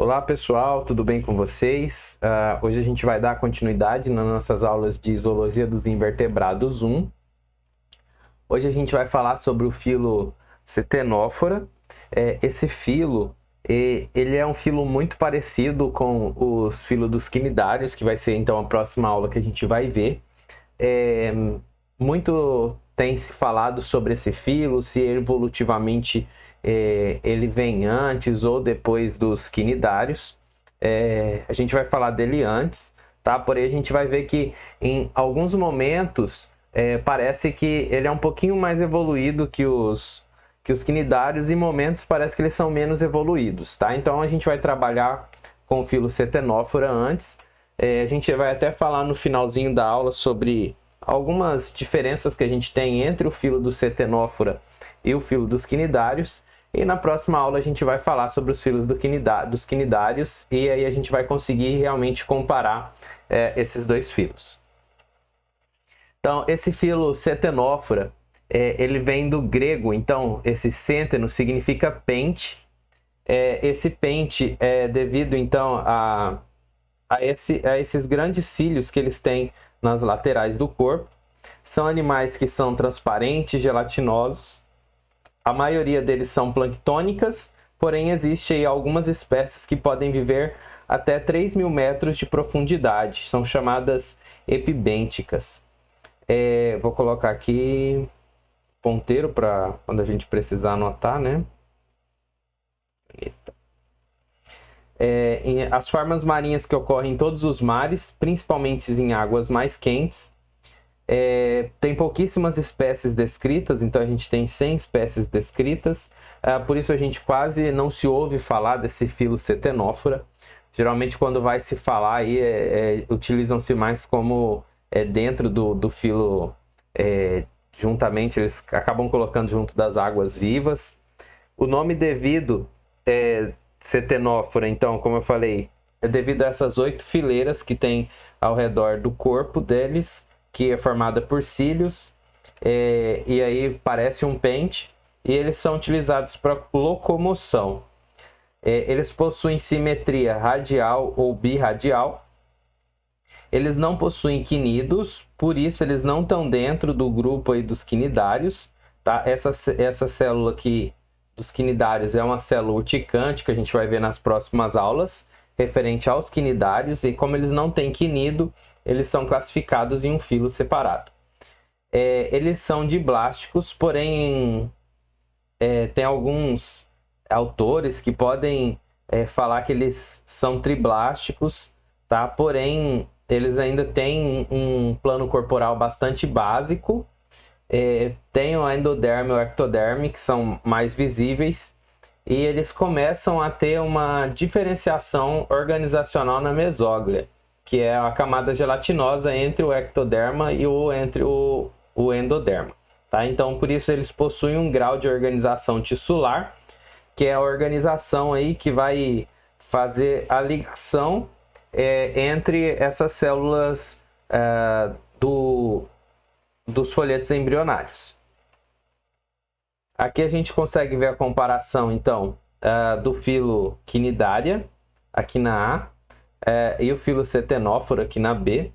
Olá pessoal, tudo bem com vocês? Hoje a gente vai dar continuidade nas nossas aulas de Zoologia dos Invertebrados 1. Hoje a gente vai falar sobre o filo Ctenófora. Esse filo, ele é um filo muito parecido com os filos dos quinidários, que vai ser então a próxima aula que a gente vai ver. Muito tem se falado sobre esse filo, se evolutivamente ele vem antes ou depois dos quinidários. A gente vai falar dele antes, tá? Porém, a gente vai ver que em alguns momentos parece que ele é um pouquinho mais evoluído que os quinidários, e em momentos parece que eles são menos evoluídos, tá? Então a gente vai trabalhar com o filo Ctenófora antes. A gente vai até falar no finalzinho da aula sobre algumas diferenças que a gente tem entre o filo do Ctenófora e o filo dos quinidários. E na próxima aula a gente vai falar sobre os filos dos quinidários, e aí a gente vai conseguir realmente comparar esses dois filos. Então, esse filo Ctenófora, ele vem do grego, então esse cênteno significa pente. Esse pente é devido então a esses grandes cílios que eles têm nas laterais do corpo. São animais que são transparentes, gelatinosos. A maioria deles são planctônicas, porém existem algumas espécies que podem viver até 3.000 metros de profundidade. São chamadas epibênticas. Vou colocar aqui ponteiro para quando a gente precisar anotar, né? As formas marinhas que ocorrem em todos os mares, principalmente em águas mais quentes. Tem pouquíssimas espécies descritas, então a gente tem 100 espécies descritas, por isso a gente quase não se ouve falar desse filo Ctenófora. Geralmente quando vai se falar aí, utilizam-se mais como dentro do filo, juntamente, eles acabam colocando junto das águas vivas. O nome devido Ctenófora, então, como eu falei, é devido a essas 8 fileiras que tem ao redor do corpo deles, que é formada por cílios, e aí parece um pente, e eles são utilizados para locomoção. Eles possuem simetria radial ou birradial. Eles não possuem quinidos, por isso eles não estão dentro do grupo aí dos quinidários, tá? Essa célula aqui dos quinidários é uma célula urticante, que a gente vai ver nas próximas aulas, referente aos quinidários, e como eles não têm quinido, eles são classificados em um filo separado. Eles são diblásticos, porém tem alguns autores que podem falar que eles são triblásticos, tá? Porém, eles ainda têm um plano corporal bastante básico. Tem o endoderme e o ectoderme, que são mais visíveis, e eles começam a ter uma diferenciação organizacional na mesóglia, que é a camada gelatinosa entre o ectoderma e entre o endoderma. Tá? Então, por isso, eles possuem um grau de organização tissular, que é a organização aí que vai fazer a ligação entre essas células dos folhetos embrionários. Aqui a gente consegue ver a comparação, então, do filo Quinidaria, aqui na A, e o filo Ctenófora aqui na B.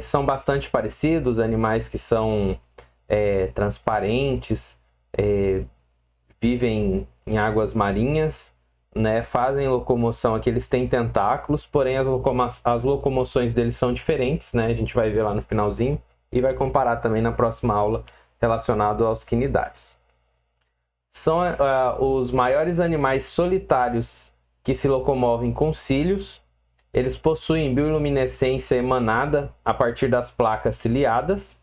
São bastante parecidos, animais que são transparentes, vivem em águas marinhas, né? Fazem locomoção aqui, eles têm tentáculos, porém as locomoções deles são diferentes, né? A gente vai ver lá no finalzinho e vai comparar também na próxima aula relacionado aos quinidários. São os maiores animais solitários que se locomovem com cílios. Eles possuem bioluminescência emanada a partir das placas ciliadas.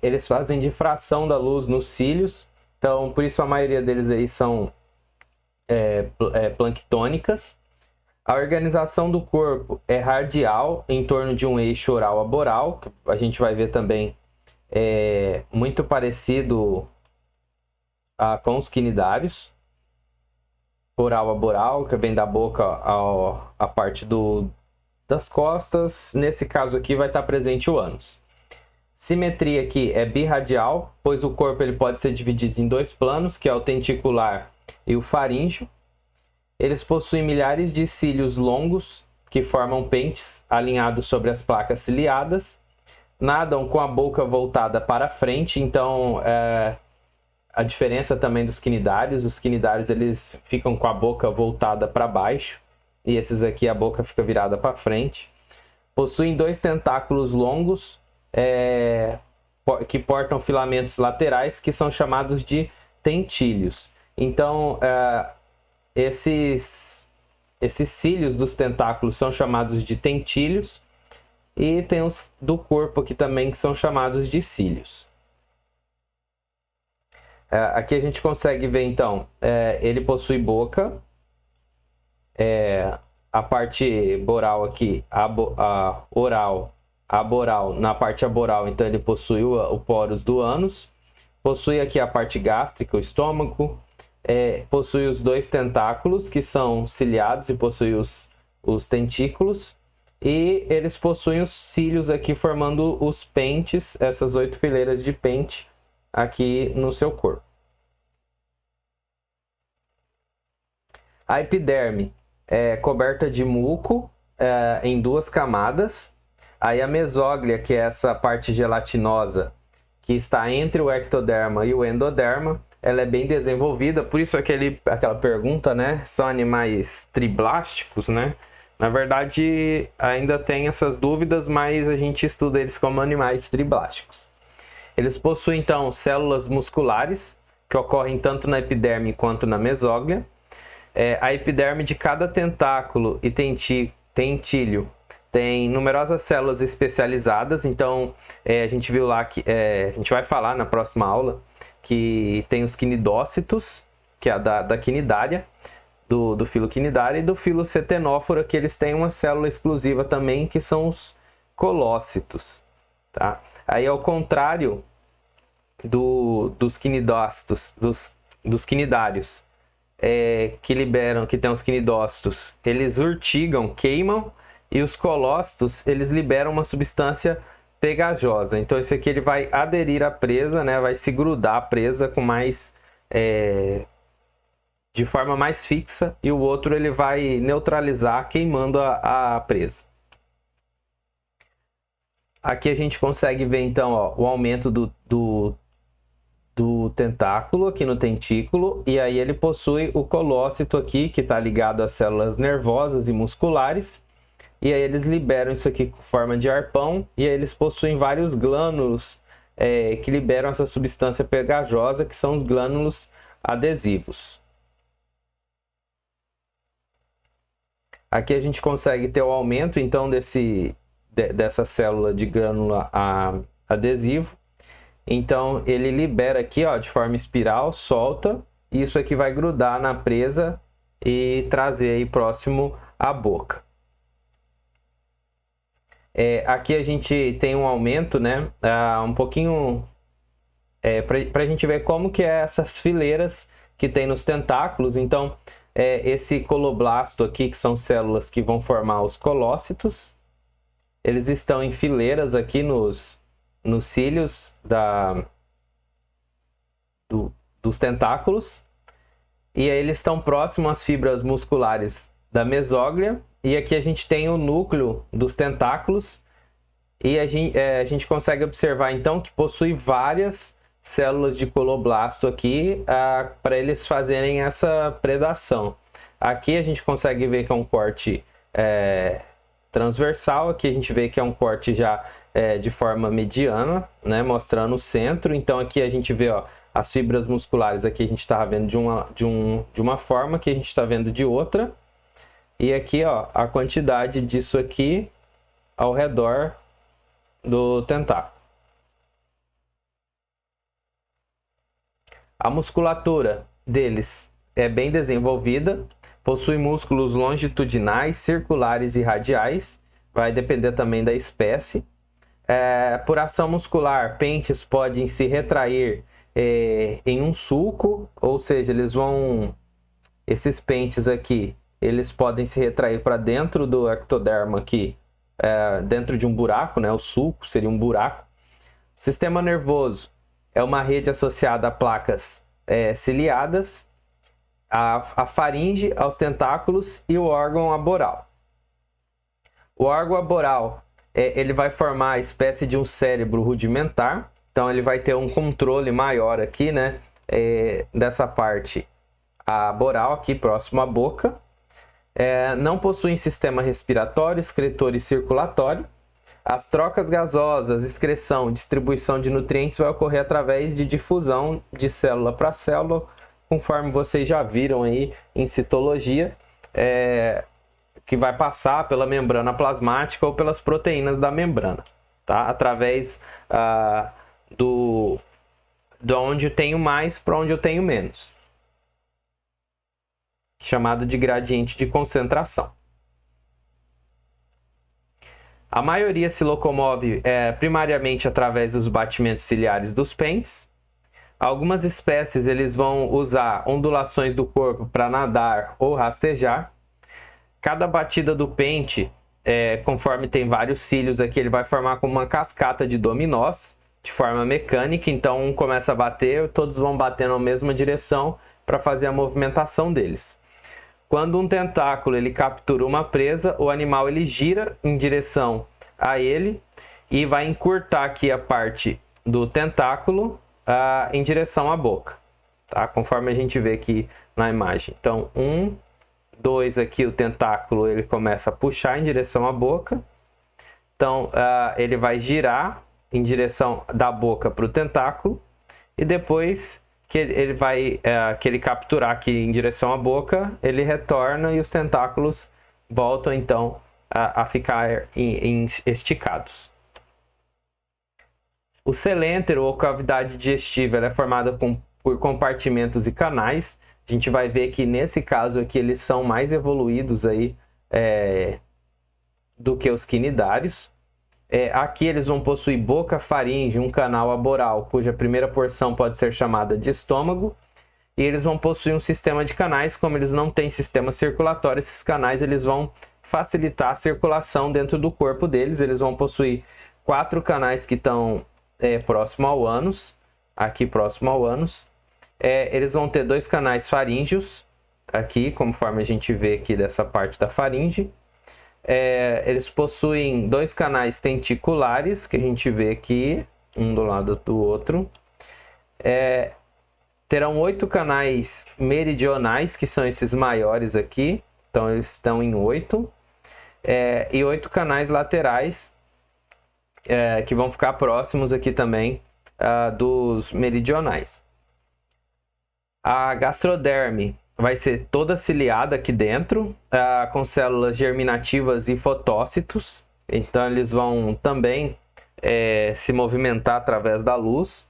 Eles fazem difração da luz nos cílios, então por isso a maioria deles aí são planctônicas. A organização do corpo é radial, em torno de um eixo oral-aboral, que a gente vai ver também muito parecido com os quinidários. Oral-aboral, que vem da boca a parte das costas. Nesse caso aqui vai estar presente o ânus. Simetria aqui é birradial, pois o corpo ele pode ser dividido em 2 planos, que é o tenticular e o faríngeo. Eles possuem milhares de cílios longos que formam pentes alinhados sobre as placas ciliadas. Nadam com a boca voltada para frente, então a diferença também dos quinidários. Os quinidários eles ficam com a boca voltada para baixo e esses aqui a boca fica virada para frente. Possuem 2 tentáculos longos que portam filamentos laterais que são chamados de tentílios. Então esses cílios dos tentáculos são chamados de tentílios e tem os do corpo aqui também que são chamados de cílios. Aqui a gente consegue ver então, ele possui boca, a parte boral aqui, a boral, na parte aboral, então ele possui o pórus do ânus, possui aqui a parte gástrica, o estômago, possui os 2 tentáculos que são ciliados e possui os tentículos, e eles possuem os cílios aqui formando os pentes, essas 8 fileiras de pente aqui no seu corpo. A epiderme é coberta de muco em 2 camadas. Aí a mesóglia, que é essa parte gelatinosa que está entre o ectoderma e o endoderma, ela é bem desenvolvida, por isso aquela pergunta, né? São animais triblásticos, né? Na verdade, ainda tem essas dúvidas, mas a gente estuda eles como animais triblásticos. Eles possuem, então, células musculares, que ocorrem tanto na epiderme quanto na mesóglia. A epiderme de cada tentáculo e tentílio tem numerosas células especializadas, então a gente viu lá que a gente vai falar na próxima aula que tem os quinidócitos, que é da quinidária, do filo quinidária, e do filo cetenófora, que eles têm uma célula exclusiva também, que são os colócitos. Tá? Aí, ao contrário dos quinidócitos, dos quinidários, que tem os quinidócitos, eles urtigam, queimam, e os colócitos, eles liberam uma substância pegajosa. Então, esse aqui ele vai aderir à presa, né? Vai se grudar à presa com mais... de forma mais fixa, e o outro ele vai neutralizar, queimando a presa. Aqui a gente consegue ver, então, o aumento do tentáculo aqui no tentículo, e aí ele possui o colócito aqui, que está ligado às células nervosas e musculares, e aí eles liberam isso aqui com forma de arpão, e aí eles possuem vários glânulos que liberam essa substância pegajosa, que são os glânulos adesivos. Aqui a gente consegue ter o aumento, então, dessa célula de glânula adesivo. Então, ele libera aqui, de forma espiral, solta, e isso aqui vai grudar na presa e trazer aí próximo à boca. Aqui a gente tem um aumento, né? Um pouquinho... para a gente ver como que é essas fileiras que tem nos tentáculos. Então, esse coloblasto aqui, que são células que vão formar os colócitos, eles estão em fileiras aqui nos cílios dos tentáculos, e aí eles estão próximos às fibras musculares da mesóglia, e aqui a gente tem o núcleo dos tentáculos, e a gente consegue observar então que possui várias células de coloblasto aqui para eles fazerem essa predação. Aqui a gente consegue ver que é um corte transversal, aqui a gente vê que é um corte já de forma mediana, né, mostrando o centro. Então aqui a gente vê as fibras musculares, aqui a gente está vendo de uma forma, que a gente está vendo de outra, e aqui a quantidade disso aqui ao redor do tentáculo. A musculatura deles é bem desenvolvida, possui músculos longitudinais, circulares e radiais, vai depender também da espécie. Por ação muscular, pentes podem se retrair em um sulco, ou seja, esses pentes aqui, eles podem se retrair para dentro do ectoderma aqui, dentro de um buraco, né? O sulco seria um buraco. O sistema nervoso é uma rede associada a placas ciliadas, a faringe, aos tentáculos e o órgão aboral. O órgão aboral, ele vai formar a espécie de um cérebro rudimentar, então ele vai ter um controle maior aqui, né, dessa parte aboral aqui próximo à boca. Não possuem sistema respiratório, excretor e circulatório. As trocas gasosas, excreção e distribuição de nutrientes vai ocorrer através de difusão de célula para célula, conforme vocês já viram aí em citologia, que vai passar pela membrana plasmática ou pelas proteínas da membrana, tá? Através de onde eu tenho mais para onde eu tenho menos, chamado de gradiente de concentração. A maioria se locomove primariamente através dos batimentos ciliares dos pentes. Algumas espécies eles vão usar ondulações do corpo para nadar ou rastejar. Cada batida do pente, conforme tem vários cílios aqui, ele vai formar como uma cascata de dominós, de forma mecânica. Então um começa a bater, todos vão bater na mesma direção para fazer a movimentação deles. Quando um tentáculo ele captura uma presa, o animal ele gira em direção a ele e vai encurtar aqui a parte do tentáculo em direção à boca, tá? Conforme a gente vê aqui na imagem. Então, 1, 2 aqui o tentáculo ele começa a puxar em direção à boca. Então, ele vai girar em direção da boca para o tentáculo e depois que ele capturar aqui em direção à boca, ele retorna e os tentáculos voltam então a ficar esticados. O celêntero ou cavidade digestiva ela é formada por compartimentos e canais. A gente vai ver que nesse caso aqui eles são mais evoluídos aí, do que os quinidários. Aqui eles vão possuir boca, faringe, um canal aboral, cuja primeira porção pode ser chamada de estômago, e eles vão possuir um sistema de canais. Como eles não têm sistema circulatório, esses canais eles vão facilitar a circulação dentro do corpo deles. Eles vão possuir 4 canais que estão próximo ao ânus, aqui próximo ao ânus. Eles vão ter 2 canais faríngeos, aqui, conforme a gente vê aqui dessa parte da faringe. Eles possuem 2 canais tenticulares, que a gente vê aqui, um do lado do outro. Terão 8 canais meridionais, que são esses maiores aqui. Então, eles estão em 8. E 8 canais laterais, que vão ficar próximos aqui também dos meridionais. A gastroderme vai ser toda ciliada aqui dentro, com células germinativas e fotócitos. Então eles vão também se movimentar através da luz.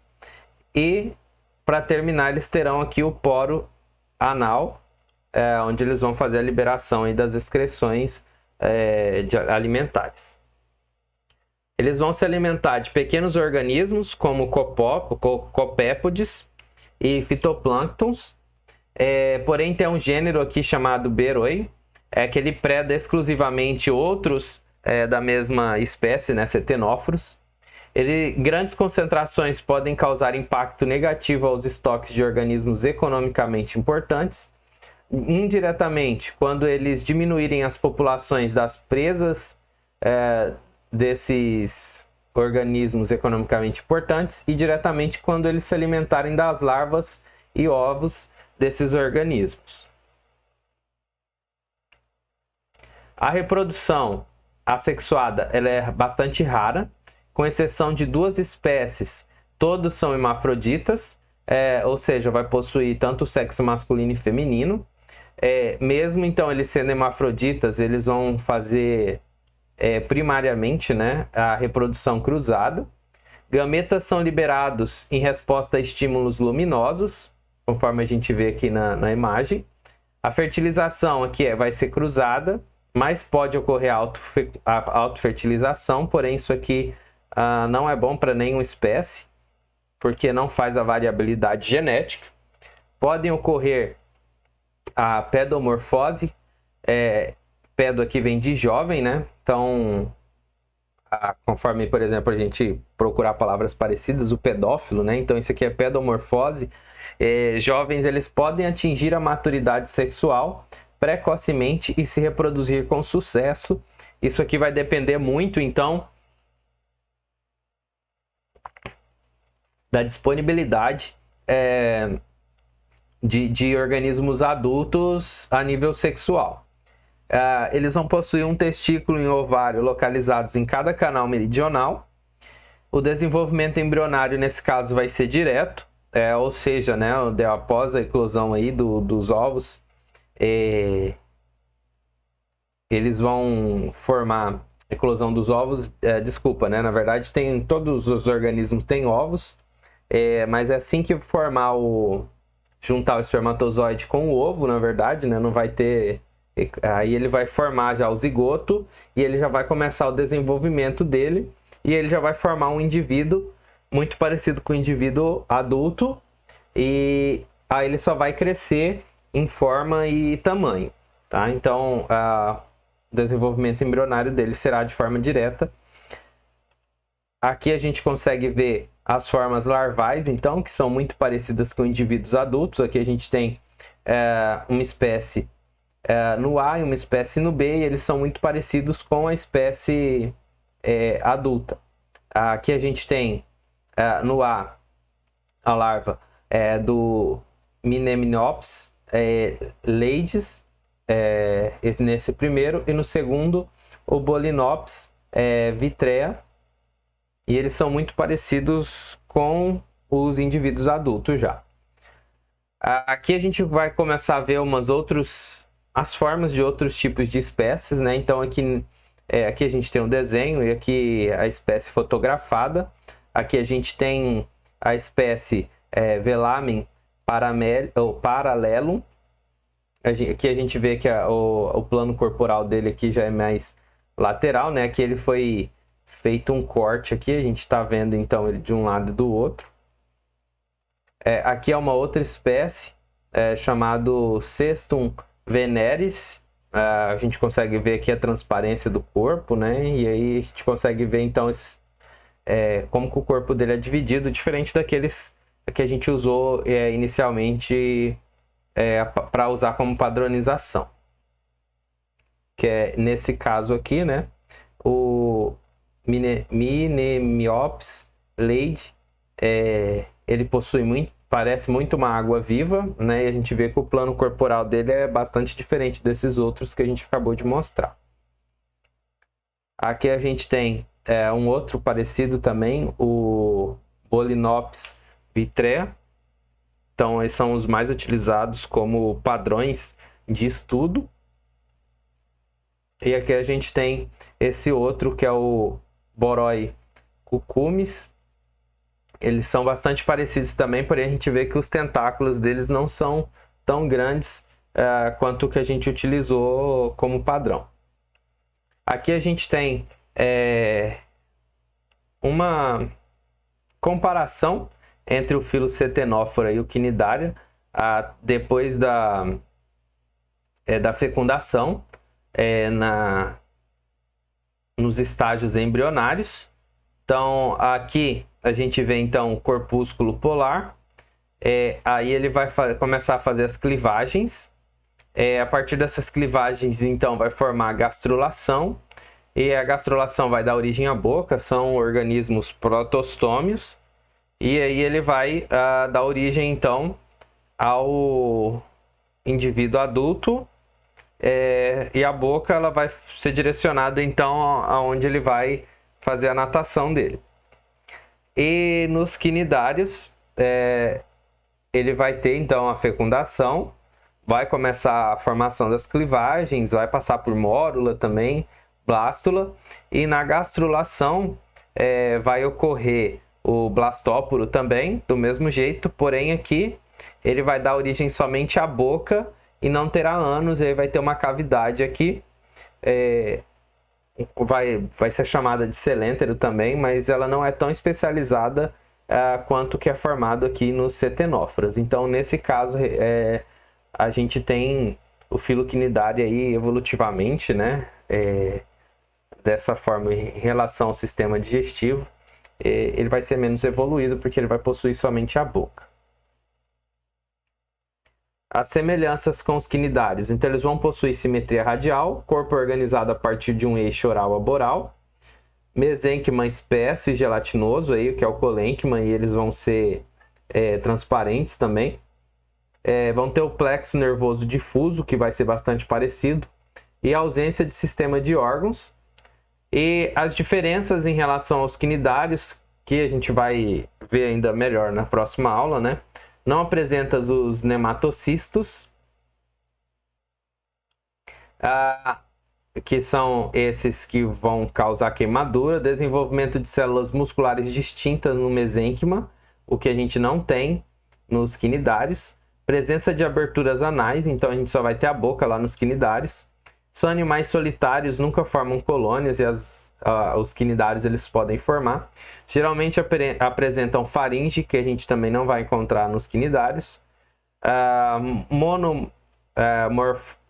E para terminar eles terão aqui o poro anal, onde eles vão fazer a liberação aí das excreções alimentares. Eles vão se alimentar de pequenos organismos como copépodes e fitoplânctons. Porém tem um gênero aqui chamado Beroi, que ele preda exclusivamente outros da mesma espécie, né, cetenóforos. Grandes concentrações podem causar impacto negativo aos estoques de organismos economicamente importantes. Indiretamente, quando eles diminuírem as populações das presas desses organismos economicamente importantes, e diretamente quando eles se alimentarem das larvas e ovos desses organismos. A reprodução assexuada ela é bastante rara, com exceção de 2 espécies. Todos são hermafroditas, ou seja, vai possuir tanto o sexo masculino e feminino. Mesmo então eles sendo hermafroditas, eles vão fazer primariamente, né, a reprodução cruzada. Gametas são liberados em resposta a estímulos luminosos, conforme a gente vê aqui na imagem. A fertilização aqui vai ser cruzada, mas pode ocorrer a autofertilização, porém isso aqui não é bom para nenhuma espécie, porque não faz a variabilidade genética. Podem ocorrer a pedomorfose, pedo aqui vem de jovem, né? Então, conforme, por exemplo, a gente procurar palavras parecidas, o pedófilo, né? Então, isso aqui é pedomorfose. jovens eles podem atingir a maturidade sexual precocemente e se reproduzir com sucesso. Isso aqui vai depender muito, então, da disponibilidade de organismos adultos a nível sexual. Eles vão possuir um testículo e um ovário localizados em cada canal meridional. O desenvolvimento embrionário, nesse caso, vai ser direto, ou seja, né, após a eclosão aí dos ovos, eles vão formar eclosão dos ovos, desculpa, né, na verdade todos os organismos têm ovos, mas é assim que formar juntar o espermatozoide com o ovo, na verdade, né, não vai ter, aí ele vai formar já o zigoto e ele já vai começar o desenvolvimento dele e ele já vai formar um indivíduo muito parecido com o indivíduo adulto e aí ele só vai crescer em forma e tamanho, tá? Então, o desenvolvimento embrionário dele será de forma direta. Aqui a gente consegue ver as formas larvais, então, que são muito parecidas com indivíduos adultos. Aqui a gente tem uma espécie no A e uma espécie no B, e eles são muito parecidos com a espécie adulta. Aqui a gente tem no A larva do Minemniops leides, nesse primeiro, e no segundo o Bolinops vitrea, e eles são muito parecidos com os indivíduos adultos já. Aqui a gente vai começar a ver as formas de outros tipos de espécies, né? Então aqui a gente tem um desenho e aqui a espécie fotografada. Aqui a gente tem a espécie Velamen parallelum. Aqui a gente vê que o plano corporal dele aqui já é mais lateral, né? Aqui ele foi feito um corte aqui, a gente está vendo então ele de um lado e do outro. Aqui é uma outra espécie chamado Cestum veneris. A gente consegue ver aqui a transparência do corpo, né? E aí a gente consegue ver então como que o corpo dele é dividido, diferente daqueles que a gente usou inicialmente para usar como padronização. Que é nesse caso aqui, né? O Minemniops leide, ele parece muito uma água viva, né? E a gente vê que o plano corporal dele é bastante diferente desses outros que a gente acabou de mostrar. Aqui a gente tem um outro parecido também, o Bolinops vitrea. Então, esses são os mais utilizados como padrões de estudo. E aqui a gente tem esse outro que é o Boroi cucumis. Eles são bastante parecidos também, porém a gente vê que os tentáculos deles não são tão grandes quanto o que a gente utilizou como padrão. Aqui a gente tem uma comparação entre o filo Cetenófora e o Cnidaria depois da fecundação nos estágios embrionários. Então aqui a gente vê então o corpúsculo polar, aí ele vai começar a fazer as clivagens, a partir dessas clivagens então vai formar a gastrulação, e a gastrulação vai dar origem à boca, são organismos protostômios, e aí ele vai dar origem então ao indivíduo adulto, e a boca ela vai ser direcionada então aonde ele vai fazer a natação dele. E nos quinidários ele vai ter então a fecundação, vai começar a formação das clivagens, vai passar por mórula também, blástula, e na gastrulação vai ocorrer o blastóporo também, do mesmo jeito, porém aqui ele vai dar origem somente à boca e não terá ânus, e aí vai ter uma cavidade aqui, vai ser chamada de celéntero também, mas ela não é tão especializada quanto que é formado aqui nos cetenóforas. Então, nesse caso, a gente tem o filo Cnidaria aí evolutivamente, né? Dessa forma, em relação ao sistema digestivo, ele vai ser menos evoluído porque ele vai possuir somente a boca. As semelhanças com os quinidários. Então, eles vão possuir simetria radial, corpo organizado a partir de um eixo oral a boral, mesênquima espesso e gelatinoso, aí, que é o colênquima, e eles vão ser transparentes também. Vão ter o plexo nervoso difuso, que vai ser bastante parecido, e a ausência de sistema de órgãos. E as diferenças em relação aos quinidários, que a gente vai ver ainda melhor na próxima aula, né? Não apresenta os nematocistos, que são esses que vão causar queimadura, desenvolvimento de células musculares distintas no mesênquima, o que a gente não tem nos quinidários, presença de aberturas anais, então a gente só vai ter a boca lá nos quinidários. São animais solitários, nunca formam colônias, e os quinidários eles podem formar. Geralmente apresentam faringe, que a gente também não vai encontrar nos quinidários.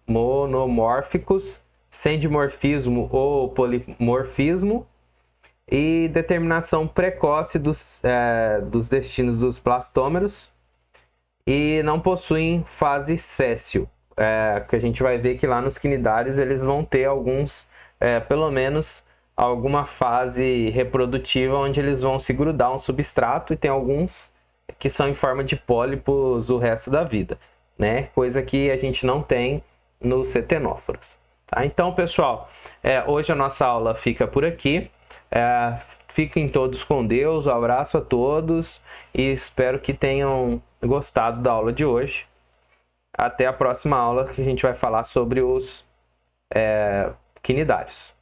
Monomórficos, sem dimorfismo ou polimorfismo, e determinação precoce dos destinos dos plastômeros, e não possuem fase sessile, que a gente vai ver que lá nos quinidários eles vão ter alguns, pelo menos alguma fase reprodutiva onde eles vão se grudar a um substrato, e tem alguns que são em forma de pólipos o resto da vida, né? Coisa que a gente não tem nos cetenóforos. Tá? Então, pessoal, hoje a nossa aula fica por aqui. Fiquem todos com Deus, um abraço a todos e espero que tenham gostado da aula de hoje. Até a próxima aula, que a gente vai falar sobre os quinidários.